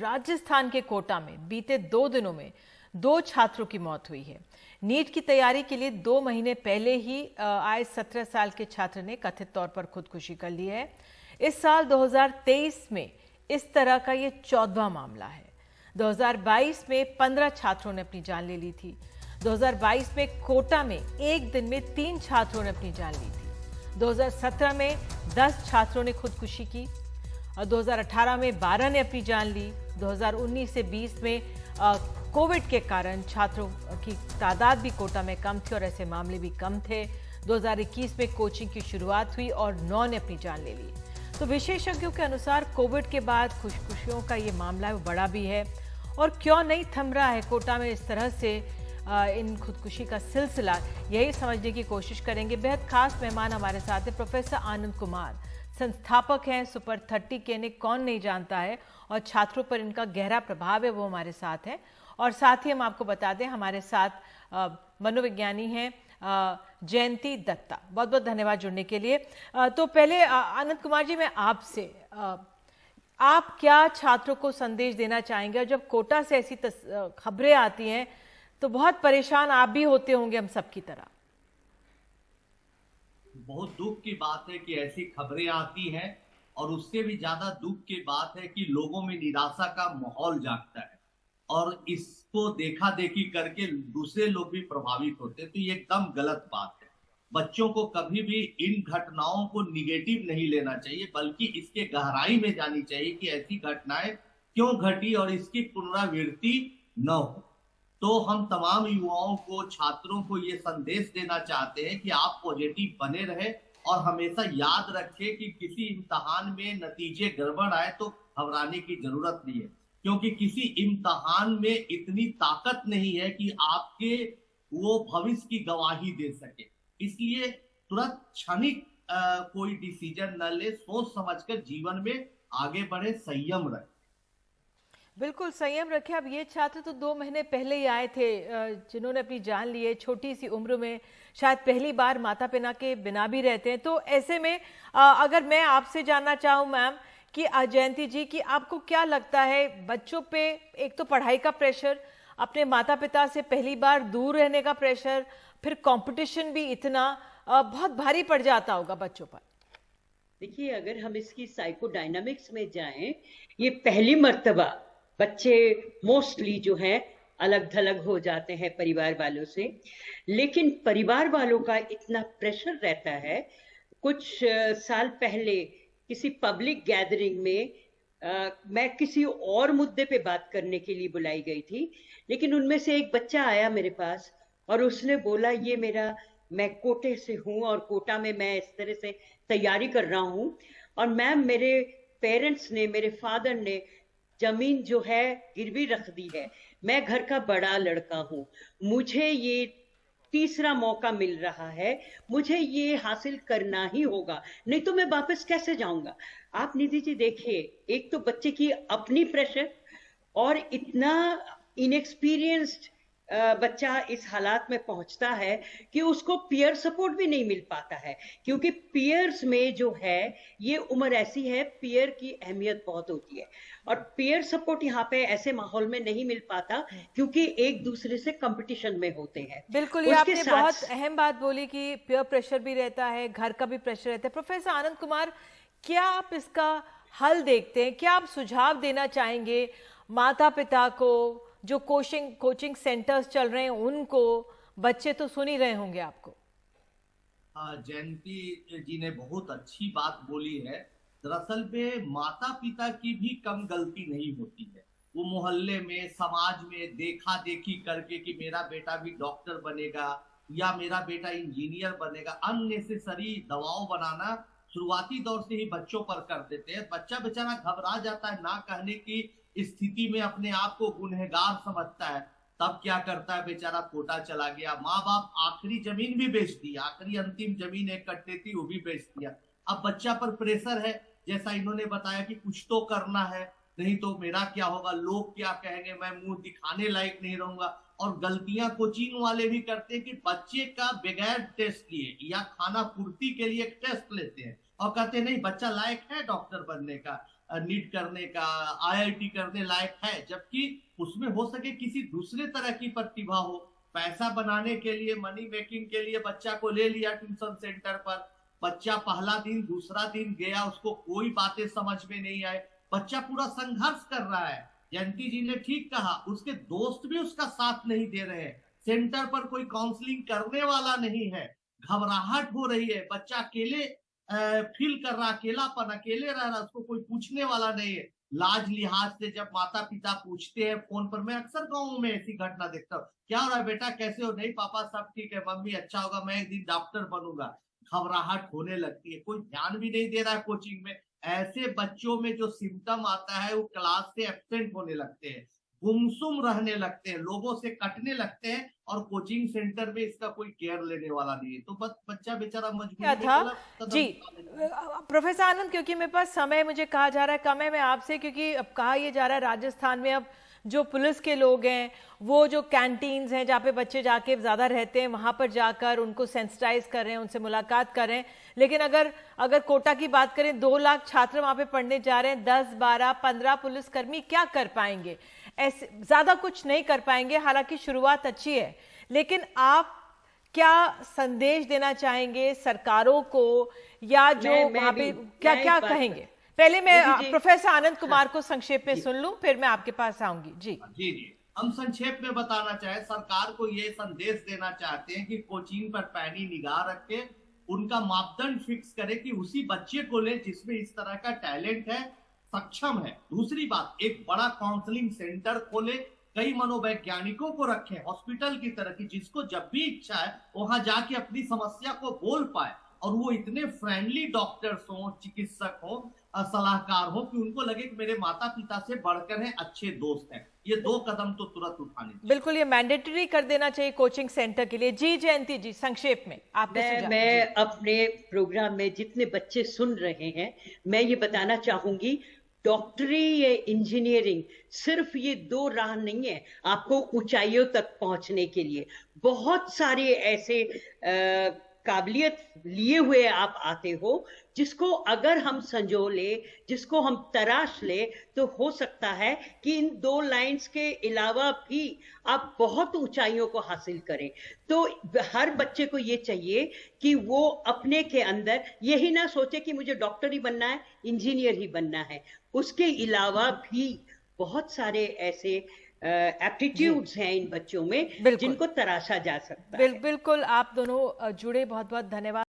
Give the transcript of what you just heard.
राजस्थान के कोटा में बीते 2 दिनों में 2 छात्रों की मौत हुई है। नीट की तैयारी के लिए 2 महीने पहले ही आए 17 साल के छात्र ने कथित तौर पर खुदकुशी कर ली है। इस साल 2023 में इस तरह का ये 14वां मामला है। 2022 में 15 छात्रों ने अपनी जान ले ली थी। 2022 में कोटा में एक दिन में 3 छात्रों ने अपनी जान ली थी। 2017 में 10 छात्रों ने खुदकुशी की और 2018 में 12 ने अपनी जान ली। 2019 से 20 में कोविड के कारण छात्रों की तादाद भी कोटा में कम थी और ऐसे मामले भी कम थे। 2021 में कोचिंग की शुरुआत हुई और 9 ने अपनी जान ले ली। तो विशेषज्ञों के अनुसार कोविड के बाद खुदकुशियों का ये मामला बड़ा भी है और क्यों नहीं थम रहा है कोटा में इस तरह से इन खुदकुशी का सिलसिला, यही समझने की कोशिश करेंगे। बेहद खास मेहमान हमारे साथ हैं प्रोफेसर आनंद कुमार, संस्थापक हैं सुपर 30 के, इन्हें कौन नहीं जानता है और छात्रों पर इनका गहरा प्रभाव है, वो हमारे साथ हैं। और साथ ही हम आपको बता दें हमारे साथ मनोविज्ञानी हैं जयंती दत्ता। बहुत बहुत धन्यवाद जुड़ने के लिए। तो पहले आनंद कुमार जी, मैं आपसे आप क्या छात्रों को संदेश देना चाहेंगे? जब कोटा से ऐसी खबरें आती हैं तो बहुत परेशान आप भी होते होंगे हम सब की तरह। बहुत दुख की बात है कि ऐसी खबरें आती हैं और उससे भी ज्यादा दुख की बात है कि लोगों में निराशा का माहौल जागता है और इसको देखा देखी करके दूसरे लोग भी प्रभावित होते हैं। तो ये एकदम गलत बात है। बच्चों को कभी भी इन घटनाओं को निगेटिव नहीं लेना चाहिए, बल्कि इसके गहराई में जानी चाहिए कि ऐसी घटनाएं क्यों घटी और इसकी पुनरावृत्ति न हो। तो हम तमाम युवाओं को, छात्रों को ये संदेश देना चाहते हैं कि आप पॉजिटिव बने रहे और हमेशा याद रखें कि किसी इम्तिहान में नतीजे गड़बड़ आए तो घबराने की जरूरत नहीं है, क्योंकि किसी इम्तिहान में इतनी ताकत नहीं है कि आपके वो भविष्य की गवाही दे सके। इसलिए तुरंत क्षणिक कोई डिसीजन न ले, सोच समझकर जीवन में आगे बढ़े, संयम रखें। बिल्कुल संयम रखें। अब ये छात्र तो 2 महीने पहले ही आए थे जिन्होंने अपनी जान ली है, छोटी सी उम्र में, शायद पहली बार माता पिता के बिना भी रहते हैं। तो ऐसे में अगर मैं आपसे जानना चाहूँ मैम कि जयंती जी, कि आपको क्या लगता है बच्चों पे एक तो पढ़ाई का प्रेशर, अपने माता पिता से पहली बार दूर रहने का प्रेशर, फिर कंपटीशन भी इतना बहुत भारी पड़ जाता होगा बच्चों पर? देखिए, अगर हम इसकी साइकोडायनामिक्स में जाएं, ये पहली मर्तबा बच्चे मोस्टली जो हैं अलग थलग हो जाते हैं परिवार वालों से, लेकिन परिवार वालों का इतना प्रेशर रहता है। कुछ साल पहले किसी पब्लिक गैदरिंग में मैं किसी और मुद्दे पे बात करने के लिए बुलाई गई थी, लेकिन उनमें से एक बच्चा आया मेरे पास और उसने बोला, ये मैं कोटे से हूँ और कोटा में मैं इस तरह से तैयारी कर रहा हूँ और मैम मेरे पेरेंट्स ने, मेरे फादर ने जमीन जो है गिरवी रख दी है। मैं घर का बड़ा लड़का हूँ, मुझे ये तीसरा मौका मिल रहा है, मुझे ये हासिल करना ही होगा, नहीं तो मैं वापस कैसे जाऊंगा। आप निधि जी देखिए, एक तो बच्चे की अपनी प्रेशर और इतना इनएक्सपीरियंस्ड बच्चा इस हालात में पहुंचता है कि उसको पीयर सपोर्ट भी नहीं मिल पाता है, क्योंकि पीयर्स में जो है ये उम्र ऐसी है, पीयर की अहमियत बहुत होती है और पीयर सपोर्ट यहाँ पे ऐसे माहौल में नहीं मिल पाता क्योंकि एक दूसरे से कंपटीशन में होते हैं। बिल्कुल, ये आपने बहुत अहम बात बोली कि पीयर प्रेशर भी रहता है, घर का भी प्रेशर रहता है। प्रोफेसर आनंद कुमार, क्या आप इसका हल देखते हैं? क्या आप सुझाव देना चाहेंगे माता पिता को, जो कोचिंग सेंटर्स चल रहे हैं उनको? बच्चे तो सुन ही रहे होंगे आपको। जयंती जी ने बहुत अच्छी बात बोली है। दरअसल में माता पिता की भी कम गलती नहीं होती है। वो मोहल्ले में, समाज में देखा देखी करके कि मेरा बेटा भी डॉक्टर बनेगा या मेरा बेटा इंजीनियर बनेगा, अननेसेसरी दबाव बनाना शुरुआती दौर से ही बच्चों पर कर देते हैं। बच्चा बेचारा घबरा जाता है, ना कहने की स्थिति में अपने आप को गुनहगार समझता है। तब क्या करता है बेचारा, कोटा चला गया, माँ बाप आखिरी जमीन भी बेच दी, आखिरी अंतिम जमीन 1 कट्टे थी वो भी बेच दिया। अब बच्चा पर प्रेशर है, जैसा इन्होंने बताया कि कुछ तो करना है, नहीं तो मेरा क्या होगा, लोग क्या कहेंगे, मैं मुंह दिखाने लायक नहीं रहूंगा। और गलतियां कोचिंग वाले भी करते हैं कि बच्चे का बगैर टेस्ट लिए या खाना पूर्ति के लिए टेस्ट लेते हैं और कहते हैं नहीं बच्चा लायक है डॉक्टर बनने का, नीट करने का, आईआईटी करने लायक है, जबकि उसमें हो सके किसी दूसरे तरह की प्रतिभा हो। पैसा बनाने के लिए, मनी मेकिंग के लिए बच्चा को ले लिया ट्यूशन सेंटर पर, बच्चा पहला दिन दूसरा दिन गया, उसको कोई बातें समझ में नहीं आए, बच्चा पूरा संघर्ष कर रहा है। जयंती जी ने ठीक कहा, उसके दोस्त भी उसका साथ नहीं दे रहे हैं, सेंटर पर कोई काउंसलिंग करने वाला नहीं है, घबराहट हो रही है, बच्चा अकेले फील कर रहा, अकेलापन, अकेले रह रहा, उसको कोई पूछने वाला नहीं है। लाज लिहाज से जब माता पिता पूछते हैं फोन पर, मैं अक्सर गाँव में ऐसी घटना देखता हूँ, क्या हो रहा है बेटा, कैसे हो, नहीं पापा सब ठीक है, मम्मी अच्छा होगा, मैं एक दिन डॉक्टर बनूंगा। घबराहट होने लगती है, कोई ध्यान भी नहीं दे रहा है कोचिंग में। ऐसे बच्चों में जो सिम्टम आता है, वो क्लास से एब्सेंट होने लगते हैं, गुमसुम रहने लगते हैं, लोगों से कटने लगते हैं, और कोचिंग सेंटर में इसका कोई केयर लेने वाला नहीं है। तो बस बच्चा बेचारा मजबूर था जी। प्रोफेसर आनंद, क्योंकि मेरे पास समय, मुझे कहा जा रहा है कम है, मैं आपसे, क्योंकि अब कहा यह जा रहा है राजस्थान में अब जो पुलिस के लोग हैं, वो जो कैंटीन्स हैं जहाँ पे बच्चे जाके ज़्यादा रहते हैं, वहाँ पर जाकर उनको सेंसिटाइज कर रहे हैं, उनसे मुलाकात कर रहे हैं। लेकिन अगर कोटा की बात करें, 2 लाख छात्र वहाँ पे पढ़ने जा रहे हैं, 10, 12, 15 पुलिसकर्मी क्या कर पाएंगे? ऐसे ज़्यादा कुछ नहीं कर पाएंगे। हालांकि शुरुआत अच्छी है, लेकिन आप क्या संदेश देना चाहेंगे सरकारों को, या जो वहाँ पे क्या कहेंगे? पहले मैं प्रोफेसर आनंद कुमार को संक्षेप में सुन लूं, फिर मैं आपके पास आऊंगी। जी जी जी, हम संक्षेप में बताना चाहें, सरकार को ये संदेश देना चाहते हैं कि कोचिंग पर पैनी निगाह रखे, उनका मापदंड फिक्स करे कि उसी बच्चे को ले जिसमें इस तरह का टैलेंट है, सक्षम है। दूसरी बात, एक बड़ा काउंसलिंग सेंटर खोले, कई मनोवैज्ञानिकों को रखें हॉस्पिटल की तरह की, जिसको जब भी इच्छा है वहां जाके अपनी समस्या को बोल पाए, और वो इतने फ्रेंडली डॉक्टर्स हो, चिकित्सक हो, सलाहकार हो, कि उनको लगे कि मेरे माता पिता से बढ़कर हैं, अच्छे दोस्त हैं। ये 2 कदम तो तुरंत उठाने चाहिए। बिल्कुल, ये मैंडेटरी कर देना चाहिए कोचिंग सेंटर के लिए। जी जयंती जी, संक्षेप में आपने मैं अपने प्रोग्राम में जितने बच्चे सुन रहे हैं, मैं ये बताना चाहूंगी, डॉक्टरी या इंजीनियरिंग सिर्फ ये 2 राह नहीं है आपको ऊंचाइयों तक पहुंचने के लिए। बहुत सारे ऐसे काबिलियत लिए हुए आप आते हो, जिसको अगर हम संजो ले, जिसको हम तराश ले, तो हो सकता है कि इन 2 लाइंस के अलावा भी आप बहुत ऊंचाइयों को हासिल करें। तो हर बच्चे को ये चाहिए कि वो अपने के अंदर यही ना सोचे कि मुझे डॉक्टर ही बनना है, इंजीनियर ही बनना है, उसके अलावा भी बहुत सारे ऐसे एप्टीट्यूड्स हैं इन बच्चों में जिनको तराशा जा सकता है। बिल्कुल, आप दोनों जुड़े, बहुत बहुत धन्यवाद।